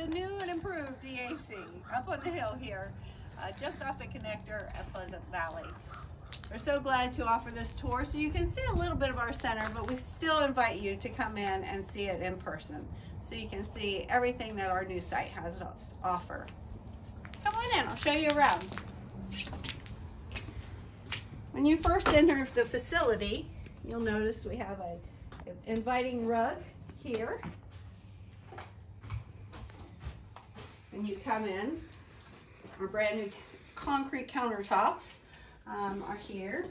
the new and improved DAC up on the hill here, just off the connector at Pleasant Valley. We're so glad to offer this tour so you can see a little bit of our center, but we still invite you to come in and see it in person so you can see everything that our new site has to offer. Come on in, I'll show you around. When you first enter the facility, you'll notice we have an inviting rug here. When you come in, our brand new concrete countertops are here,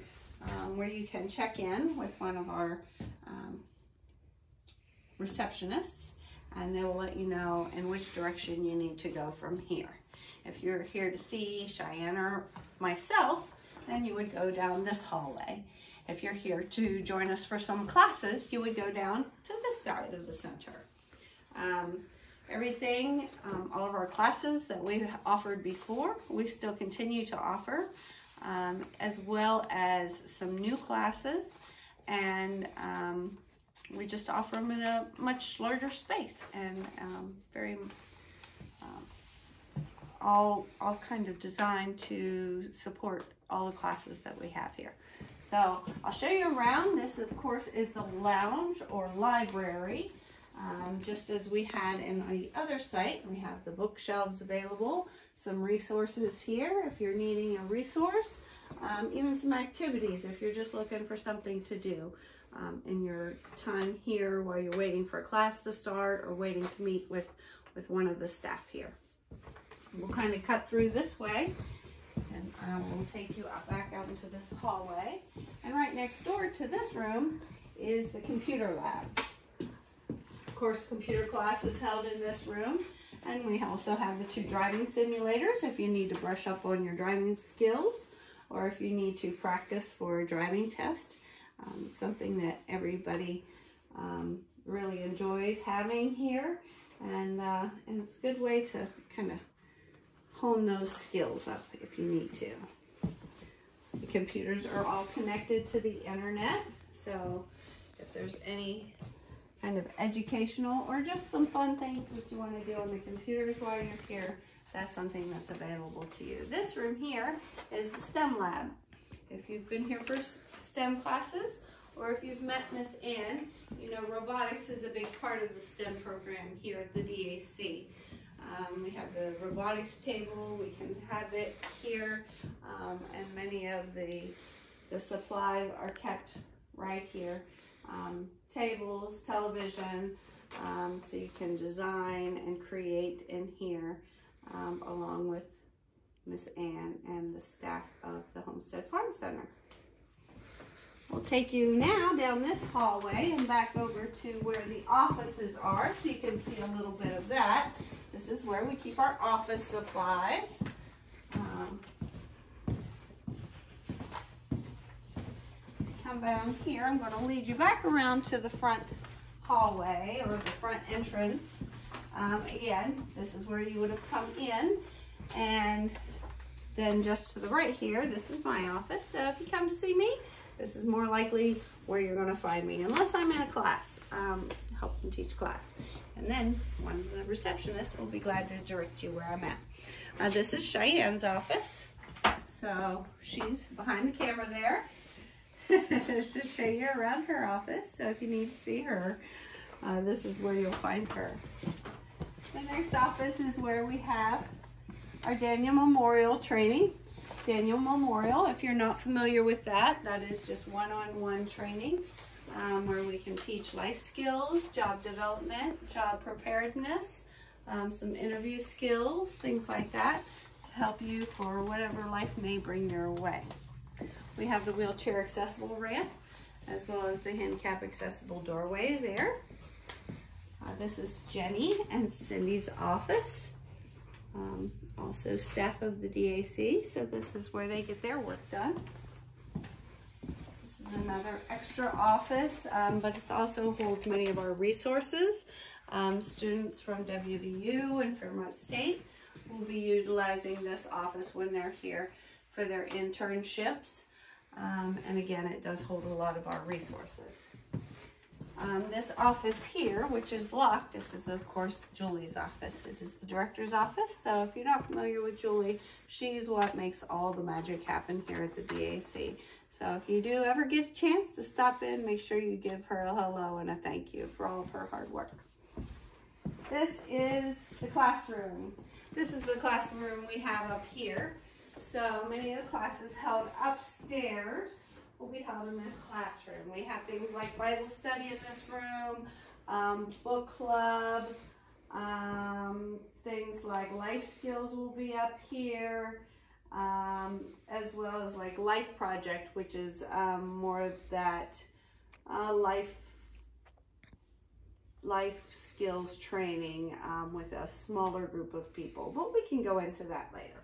where you can check in with one of our receptionists, and they will let you know in which direction you need to go from here. If you're here to see Cheyenne or myself, then you would go down this hallway. If you're here to join us for some classes, you would go down to this side of the center. Everything, all of our classes that we've offered before, we still continue to offer, as well as some new classes, and we just offer them in a much larger space, and all kind of designed to support all the classes that we have here. So I'll show you around. This, of course, is the lounge or library. Just as we had in the other site, we have the bookshelves available, some resources here if you're needing a resource, even some activities if you're just looking for something to do in your time here while you're waiting for a class to start or waiting to meet with one of the staff here. We'll kind of cut through this way, and we'll take you back out into this hallway. And right next door to this room is the computer lab. Of course, computer class is held in this room, and we also have the 2 driving simulators if you need to brush up on your driving skills or if you need to practice for a driving test. Something that everybody really enjoys having here, and it's a good way to kind of hone those skills up if you need to. The computers are all connected to the internet, so if there's any kind of educational or just some fun things that you want to do on the computers while you're here, that's something that's available to you. This room here is the STEM lab. If you've been here for STEM classes, or if you've met Miss Ann, you know robotics is a big part of the STEM program here at the DAC. We have the robotics table, we can have it here, and many of the supplies are kept right here. Tables, television, so you can design and create in here, along with Miss Ann and the staff of the Homestead Farm Center. We'll take you now down this hallway and back over to where the offices are so you can see a little bit of that. This is where we keep our office supplies. Come down here, I'm going to lead you back around to the front hallway or the front entrance. Again, this is where you would have come in, and then just to the right here, this is my office. So if you come to see me, this is more likely where you're going to find me, unless I'm in a class, helping teach class. And then one of the receptionists will be glad to direct you where I'm at. This is Cheyenne's office. So she's behind the camera there. She'll show you around her office. So if you need to see her, this is where you'll find her. The next office is where we have our Daniel Memorial training. Daniel Memorial, if you're not familiar with that, that is just one-on-one training where we can teach life skills, job development, job preparedness, some interview skills, things like that, to help you for whatever life may bring your way. We have the wheelchair accessible ramp, as well as the handicap accessible doorway there. This is Jenny and Cindy's office. Also staff of the DAC, so this is where they get their work done. This is another extra office, but it also holds many of our resources. Students from WVU and Fairmont State will be utilizing this office when they're here for their internships. And again, it does hold a lot of our resources. This office here, which is locked, this is of course Julie's office. It is the director's office. So if you're not familiar with Julie, she's what makes all the magic happen here at the DAC. So if you do ever get a chance to stop in, make sure you give her a hello and a thank you for all of her hard work. This is the classroom. This is the classroom we have up here. So many of the classes held upstairs will be held in this classroom. We have things like Bible study in this room, book club, things like life skills will be up here, as well as like life project, which is more of that life skills training with a smaller group of people. But we can go into that later.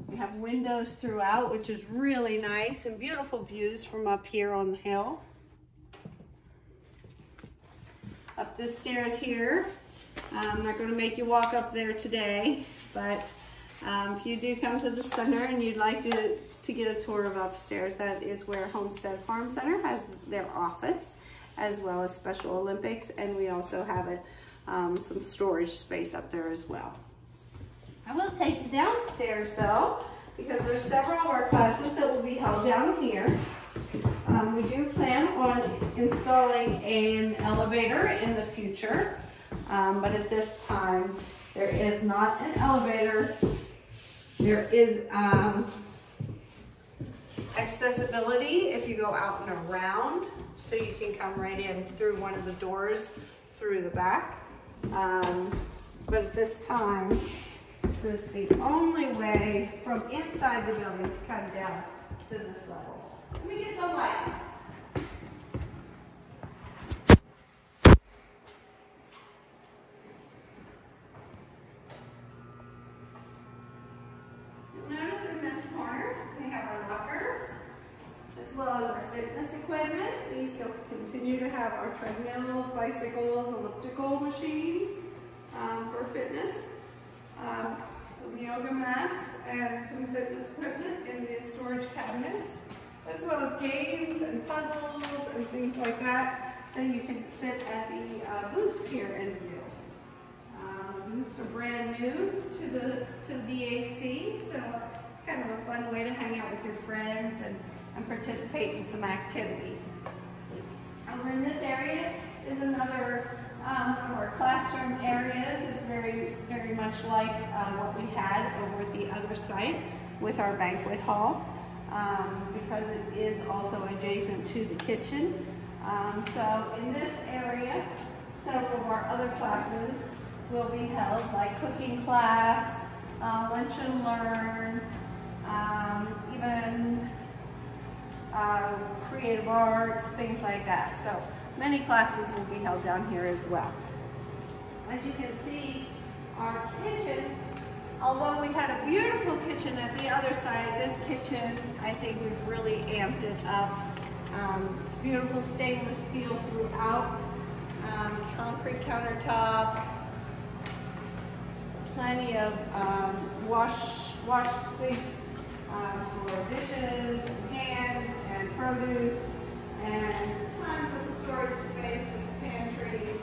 We have windows throughout, which is really nice, and beautiful views from up here on the hill. Up the stairs here. I'm not going to make you walk up there today, but if you do come to the center and you'd like to get a tour of upstairs, that is where Homestead Farm Center has their office, as well as Special Olympics, and we also have some storage space up there as well. I will take you downstairs though, because there's several of our classes that will be held down here. We do plan on installing an elevator in the future, but at this time there is not an elevator. There is accessibility if you go out and around, so you can come right in through one of the doors through the back. But at this time, this is the only way from inside the building to come down to this level. Let me get the lights. You'll notice in this corner, we have our lockers, as well as our fitness equipment. We still continue to have our treadmills, bicycles, elliptical machines for fitness. Some yoga mats and some fitness equipment in the storage cabinets, as well as games and puzzles and things like that. Then you can sit at the booths here in the view. The booths are brand new to the DAC, so it's kind of a fun way to hang out with your friends and participate in some activities. Over in this area is another one of our classroom areas. It's very, very much like what we had over at the other site with our banquet hall, because it is also adjacent to the kitchen. So in this area, several of our other classes will be held, like cooking class, lunch and learn, even creative arts, things like that. So many classes will be held down here as well. As you can see, our kitchen, although we had a beautiful kitchen at the other side, this kitchen, I think we've really amped it up. It's beautiful stainless steel throughout, concrete countertop, plenty of wash sinks for dishes and pans and produce, and tons of storage space and pantries.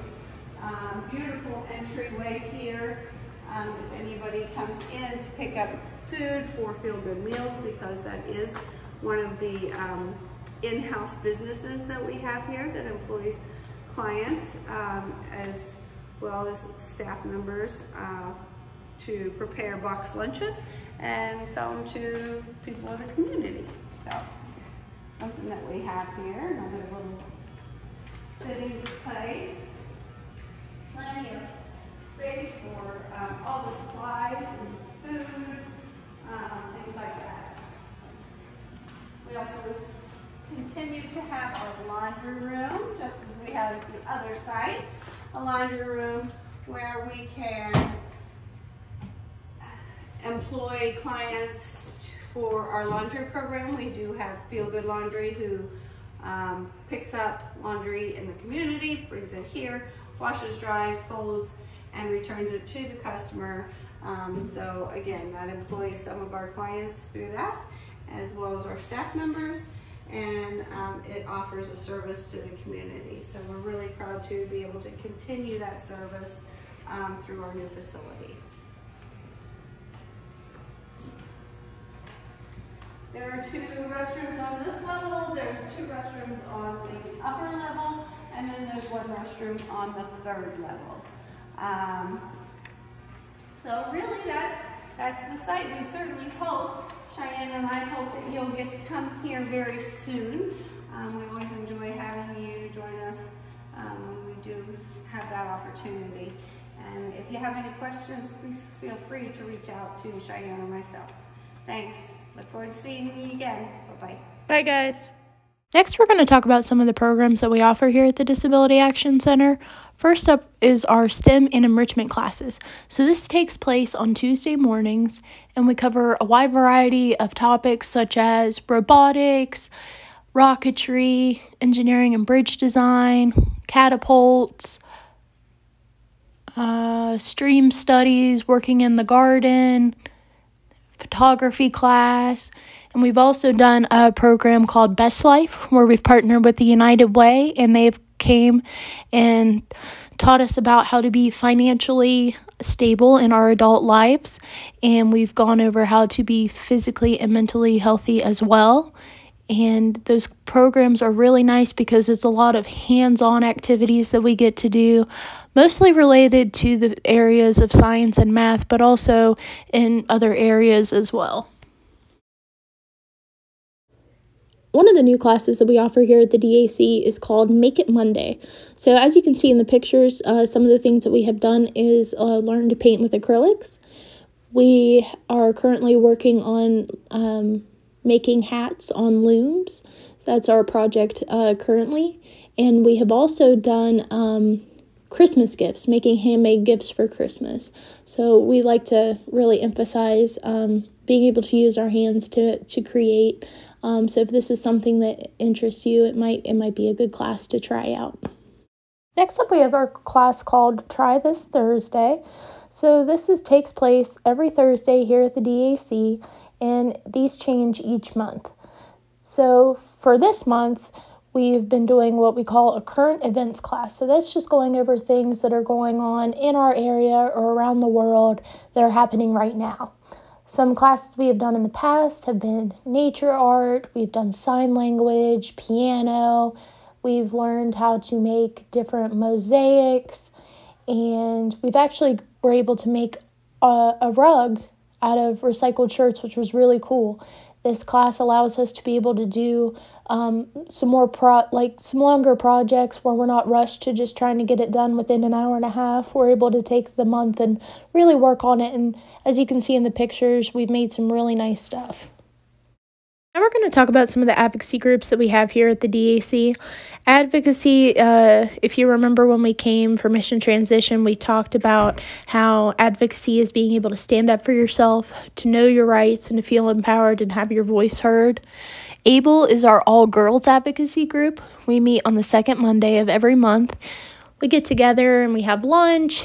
Beautiful entryway here. If anybody comes in to pick up food for Feel Good Meals, because that is one of the in-house businesses that we have here that employs clients as well as staff members to prepare box lunches and sell them to people in the community. So something that we have here, another little sitting place. Plenty of space for all the supplies and food, things like that. We also continue to have our laundry room, just as we had at the other side. A laundry room where we can employ clients for our laundry program. We do have Feel Good Laundry, who picks up laundry in the community, brings it here, washes, dries, folds, and returns it to the customer. So again, that employs some of our clients through that. as well as our staff members, and it offers a service to the community. So we're really proud to be able to continue that service through our new facility. There are 2 restrooms on this level, there's 2 restrooms on the upper level, and then there's 1 restroom on the 3rd level. So really that's the site. We certainly hope, Cheyenne and I hope that you'll get to come here very soon. We always enjoy having you join us when we do have that opportunity. And if you have any questions, please feel free to reach out to Cheyenne or myself. Thanks. Look forward to seeing you again. Bye-bye. Bye, guys. Next, we're going to talk about some of the programs that we offer here at the Disability Action Center. First up is our STEM and enrichment classes. So this takes place on Tuesday mornings, and we cover a wide variety of topics such as robotics, rocketry, engineering and bridge design, catapults, stream studies, working in the garden, photography class, and we've also done a program called Best Life where we've partnered with the United Way, and they've came and taught us about how to be financially stable in our adult lives, and we've gone over how to be physically and mentally healthy as well. And those programs are really nice because it's a lot of hands-on activities that we get to do, mostly related to the areas of science and math, but also in other areas as well. One of the new classes that we offer here at the DAC is called Make It Monday. So as you can see in the pictures, some of the things that we have done is learn to paint with acrylics. We are currently working on making hats on looms. That's our project currently. And we have also done Christmas gifts, making handmade gifts for Christmas. So we like to really emphasize being able to use our hands to create. So if this is something that interests you, it might be a good class to try out. Next up, we have our class called Try This Thursday. So this takes place every Thursday here at the DAC, and these change each month. So for this month, we've been doing what we call a current events class. So that's just going over things that are going on in our area or around the world that are happening right now. Some classes we have done in the past have been nature art, we've done sign language, piano, we've learned how to make different mosaics, and we've actually were able to make a rug out of recycled shirts, which was really cool. This class allows us to be able to do some longer projects where we're not rushed to just trying to get it done within an hour and a half. We're able to take the month and really work on it. And as you can see in the pictures, we've made some really nice stuff. Now we're going to talk about some of the advocacy groups that we have here at the DAC. Advocacy, if you remember when we came for Mission Transition, we talked about how advocacy is being able to stand up for yourself, to know your rights, and to feel empowered and have your voice heard. ABLE is our all-girls advocacy group. We meet on the second Monday of every month. We get together and we have lunch.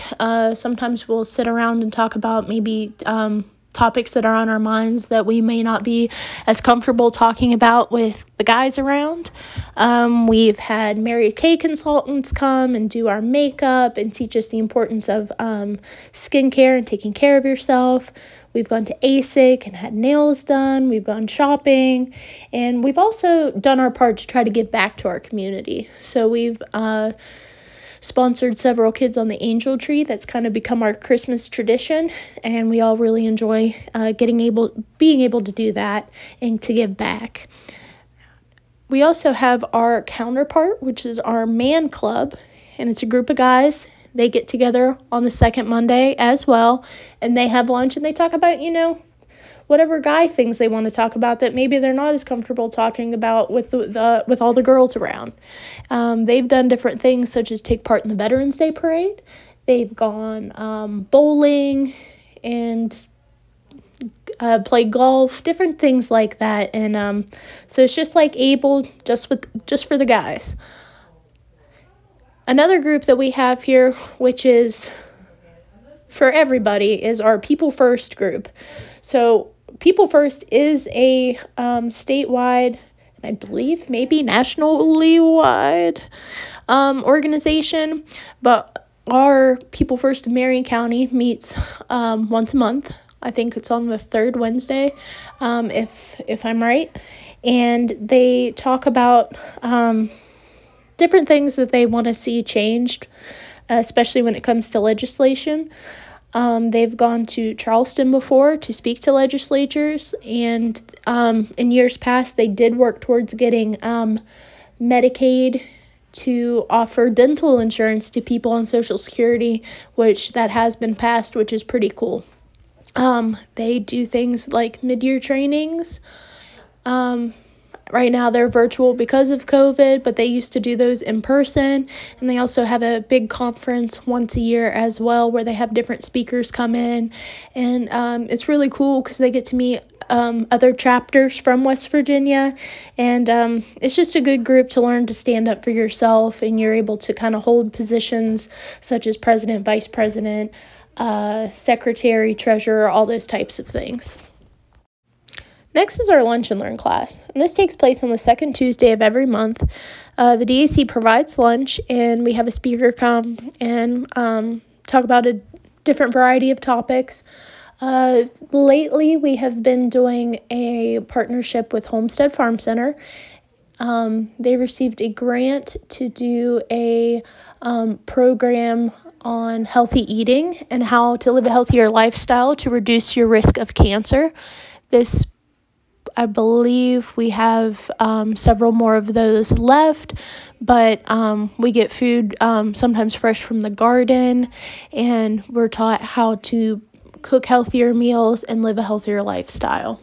Sometimes we'll sit around and talk about maybe topics that are on our minds that we may not be as comfortable talking about with the guys around. We've had Mary Kay consultants come and do our makeup and teach us the importance of skincare and taking care of yourself. We've gone to ASIC and had nails done. We've gone shopping. And we've also done our part to try to give back to our community. So we've sponsored several kids on the angel tree. That's kind of become our Christmas tradition, and we all really enjoy being able to do that and to give back. We also have our counterpart, which is our man club, and it's a group of guys. They get together on the second Monday as well, and they have lunch and they talk about, whatever guy things they want to talk about that maybe they're not as comfortable talking about with all the girls around. They've done different things such as take part in the Veterans Day Parade. They've gone bowling and play golf, different things like that. And so it's just like ABLE, just for the guys. Another group that we have here, which is for everybody, is our People First group. So People First is a statewide, and I believe maybe nationally wide organization, but our People First in Marion County meets once a month. I think it's on the third Wednesday, if I'm right. And they talk about different things that they want to see changed, especially when it comes to legislation. They've gone to Charleston before to speak to legislatures, and in years past, they did work towards getting Medicaid to offer dental insurance to people on Social Security, which that has been passed, which is pretty cool. They do things like mid-year trainings. Right now they're virtual because of COVID, but they used to do those in person. And they also have a big conference once a year as well, where they have different speakers come in. And it's really cool because they get to meet other chapters from West Virginia. And it's just a good group to learn to stand up for yourself. And you're able to kind of hold positions such as president, vice president, secretary, treasurer, all those types of things. Next is our Lunch and Learn class, and this takes place on the second Tuesday of every month. The DAC provides lunch, and we have a speaker come and talk about a different variety of topics. Lately, we have been doing a partnership with Homestead Farm Center. They received a grant to do a program on healthy eating and how to live a healthier lifestyle to reduce your risk of cancer. This, I believe we have several more of those left, but we get food sometimes fresh from the garden, and we're taught how to cook healthier meals and live a healthier lifestyle.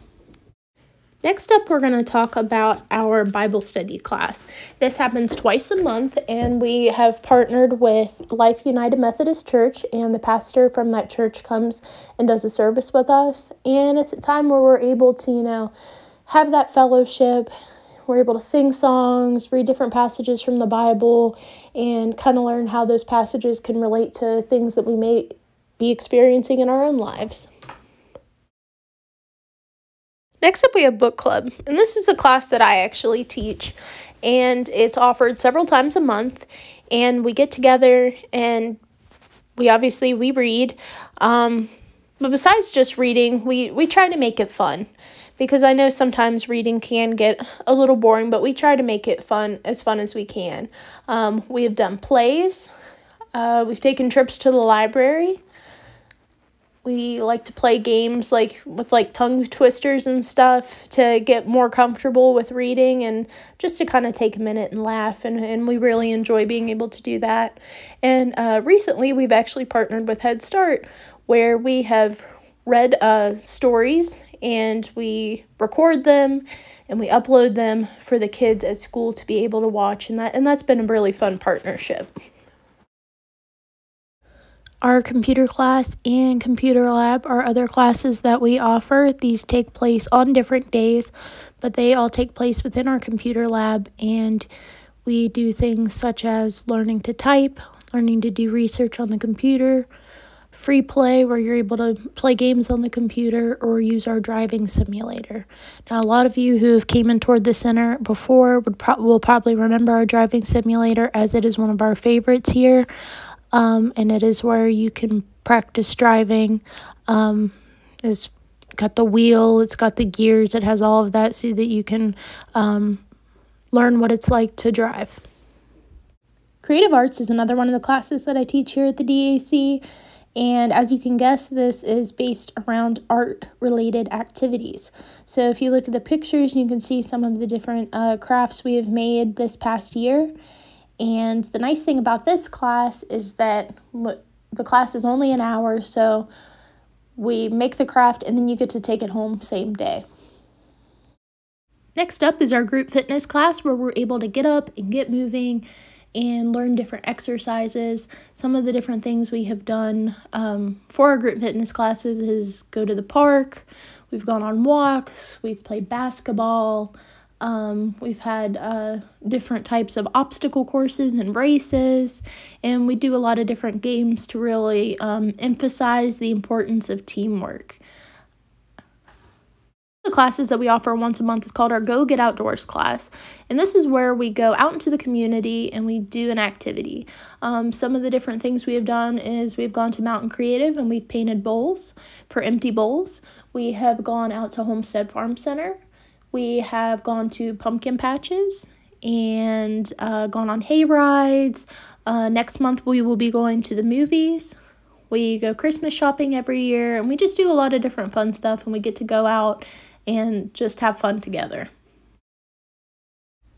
Next up, we're going to talk about our Bible study class. This happens twice a month, and we have partnered with Life United Methodist Church, and the pastor from that church comes and does a service with us. And it's a time where we're able to, have that fellowship. We're able to sing songs, read different passages from the Bible, and kind of learn how those passages can relate to things that we may be experiencing in our own lives. Next up, we have book club, and this is a class that I actually teach, and it's offered several times a month, and we get together and we read, but besides just reading, we try to make it fun, because I know sometimes reading can get a little boring, but we try to make it fun as we can. We have done plays, we've taken trips to the library. We like to play games with tongue twisters and stuff to get more comfortable with reading and just to kind of take a minute and laugh. And we really enjoy being able to do that. And recently we've actually partnered with Head Start, where we have read stories and we record them and we upload them for the kids at school to be able to watch. And that's been a really fun partnership. Our computer class and computer lab are other classes that we offer. These take place on different days, but they all take place within our computer lab, and we do things such as learning to type, learning to do research on the computer, free play where you're able to play games on the computer, or use our driving simulator. Now, a lot of you who have came and toured the center before will probably remember our driving simulator, as it is one of our favorites here. And it is where you can practice driving. It's got the wheel, it's got the gears, it has all of that so that you can learn what it's like to drive. Creative Arts is another one of the classes that I teach here at the DAC. And as you can guess, this is based around art-related activities. So if you look at the pictures, you can see some of the different crafts we have made this past year. And the nice thing about this class is that the class is only an hour, so we make the craft and then you get to take it home same day. Next up is our group fitness class, where we're able to get up and get moving and learn different exercises. Some of the different things we have done for our group fitness classes is go to the park, we've gone on walks, we've played basketball. We've had different types of obstacle courses and races, and we do a lot of different games to really emphasize the importance of teamwork. The classes that we offer once a month is called our Go Get Outdoors class, and this is where we go out into the community and we do an activity. Some of the different things we have done is we've gone to Mountain Creative and we've painted bowls for empty bowls. We have gone out to Homestead Farm Center. We have gone to pumpkin patches and gone on hay rides. Next month we will be going to the movies. We go Christmas shopping every year, and we just do a lot of different fun stuff, and we get to go out and just have fun together.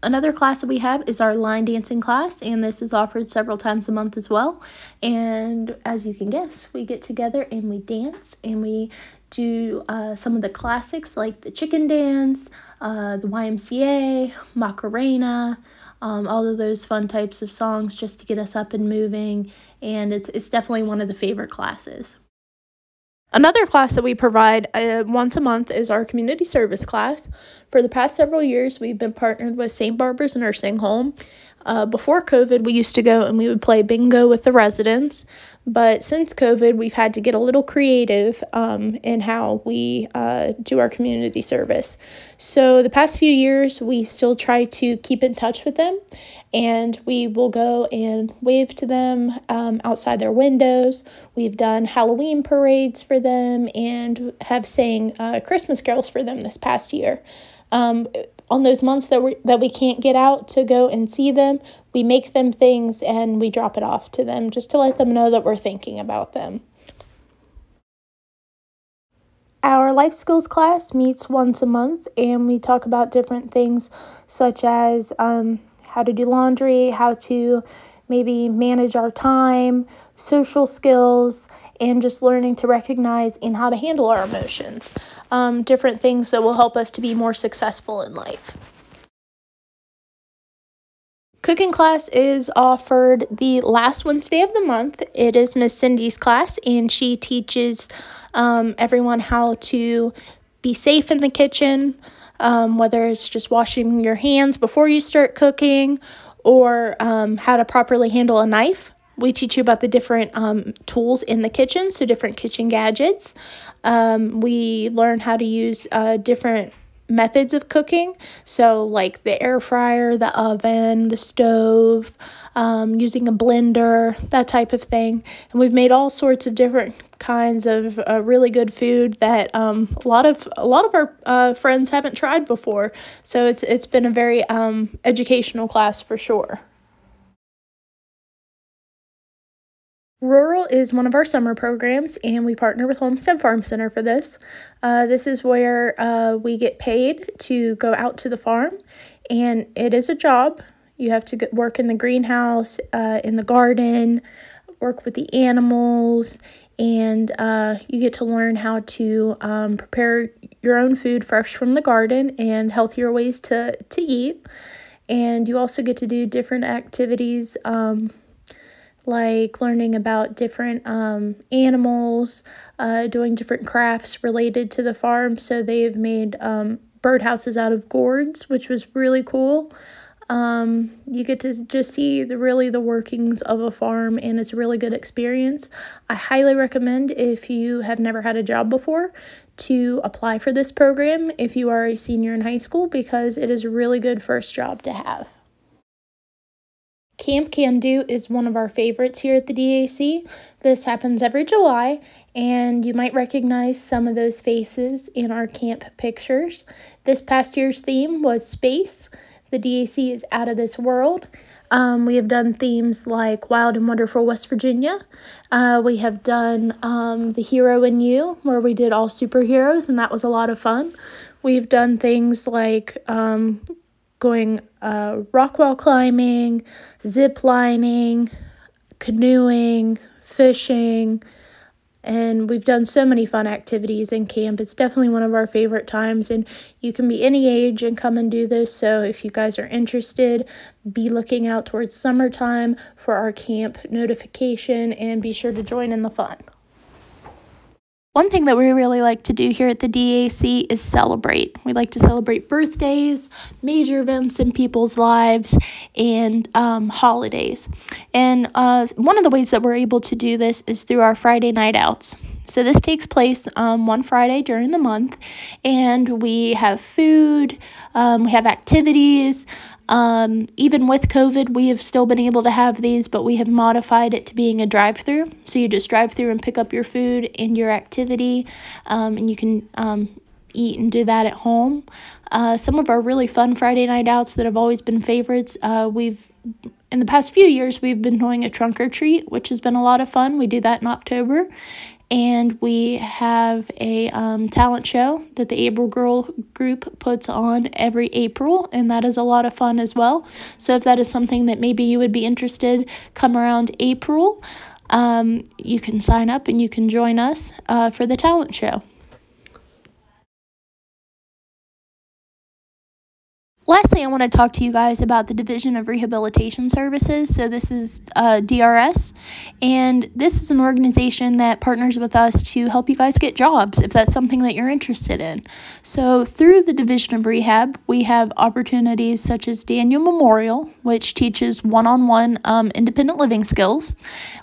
Another class that we have is our line dancing class, and this is offered several times a month as well. And as you can guess, we get together and we dance, and we do some of the classics like the chicken dance, the YMCA, Macarena, all of those fun types of songs just to get us up and moving, and it's definitely one of the favorite classes. Another class that we provide once a month is our community service class. For the past several years, we've been partnered with St. Barbara's Nursing Home. Before COVID, we used to go and we would play bingo with the residents. But since COVID, we've had to get a little creative in how we do our community service. So the past few years, we still try to keep in touch with them. And we will go and wave to them outside their windows. We've done Halloween parades for them and have sang Christmas carols for them this past year. On those months that we can't get out to go and see them, we make them things and we drop it off to them just to let them know that we're thinking about them. Our life skills class meets once a month, and we talk about different things such as how to do laundry, how to maybe manage our time, social skills, and just learning to recognize and how to handle our emotions. Different things that will help us to be more successful in life. Cooking class is offered the last Wednesday of the month. It is Miss Cindy's class, and she teaches everyone how to be safe in the kitchen, whether it's just washing your hands before you start cooking or how to properly handle a knife. We teach you about the different tools in the kitchen, so different kitchen gadgets. We learn how to use different methods of cooking, so like the air fryer, the oven, the stove, using a blender, that type of thing. And we've made all sorts of different kinds of really good food that a lot of our friends haven't tried before. So it's been a very educational class for sure. Rural is one of our summer programs, and we partner with Homestead Farm Center for this. This is where we get paid to go out to the farm, and it is a job. You have to work in the greenhouse, in the garden, work with the animals, and you get to learn how to prepare your own food fresh from the garden and healthier ways to eat. And you also get to do different activities like learning about different animals, doing different crafts related to the farm. So they've made birdhouses out of gourds, which was really cool. You get to just see the workings of a farm, and it's a really good experience. I highly recommend, if you have never had a job before, to apply for this program if you are a senior in high school, because it is a really good first job to have. Camp Can Do is one of our favorites here at the DAC. This happens every July, and you might recognize some of those faces in our camp pictures. This past year's theme was space. The DAC is out of this world. We have done themes like Wild and Wonderful West Virginia. We have done The Hero in You, where we did all superheroes, and that was a lot of fun. We've done things like going rock wall climbing, zip lining, canoeing, fishing, and we've done so many fun activities in camp. It's definitely one of our favorite times, and you can be any age and come and do this. So if you guys are interested, be looking out towards summertime for our camp notification, and be sure to join in the fun. One thing that we really like to do here at the DAC is celebrate. We like to celebrate birthdays, major events in people's lives, and holidays. And one of the ways that we're able to do this is through our Friday night outs. So this takes place one Friday during the month, and we have food, we have activities. Even with COVID, we have still been able to have these, but we have modified it to being a drive-through. So you just drive through and pick up your food and your activity, and you can eat and do that at home. Some of our really fun Friday night outs that have always been favorites, in the past few years, we've been doing a trunk or treat, which has been a lot of fun. We do that in October. And we have a talent show that the April Girl group puts on every April, and that is a lot of fun as well. So if that is something that maybe you would be interested, come around April, you can sign up and you can join us for the talent show. Lastly, I want to talk to you guys about the Division of Rehabilitation Services. So this is DRS, and this is an organization that partners with us to help you guys get jobs if that's something that you're interested in. So through the Division of Rehab, we have opportunities such as Daniel Memorial, which teaches one-on-one independent living skills.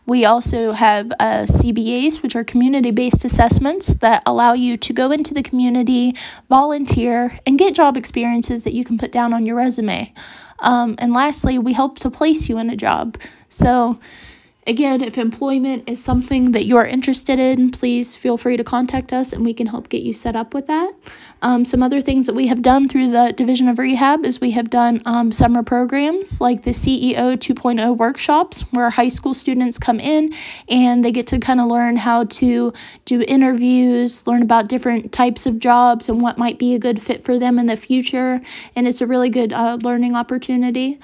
We also have CBAs, which are community-based assessments that allow you to go into the community, volunteer, and get job experiences that you can put down on your resume. And lastly, we help to place you in a job. So again, if employment is something that you are interested in, please feel free to contact us and we can help get you set up with that. Some other things that we have done through the Division of Rehab is we have done summer programs like the CEO 2.0 workshops, where high school students come in and they get to kind of learn how to do interviews, learn about different types of jobs and what might be a good fit for them in the future. And it's a really good learning opportunity.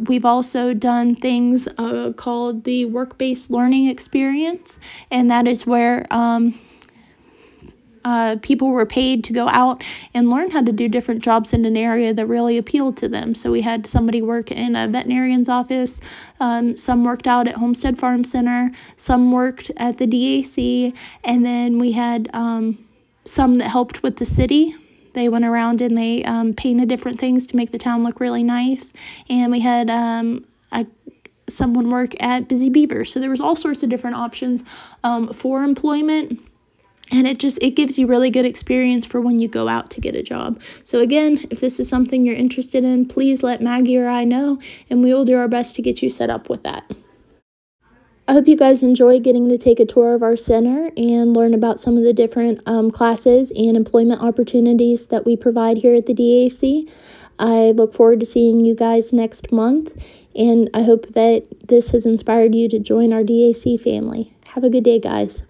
We've also done things called the work-based learning experience, and that is where people were paid to go out and learn how to do different jobs in an area that really appealed to them. So we had somebody work in a veterinarian's office, some worked out at Homestead Farm Center, some worked at the DAC, and then we had some that helped with the city. They went around and they painted different things to make the town look really nice. And we had someone work at Busy Beaver. So there was all sorts of different options for employment. And it gives you really good experience for when you go out to get a job. So again, if this is something you're interested in, please let Maggie or I know, and we will do our best to get you set up with that. I hope you guys enjoy getting to take a tour of our center and learn about some of the different classes and employment opportunities that we provide here at the DAC. I look forward to seeing you guys next month, and I hope that this has inspired you to join our DAC family. Have a good day, guys.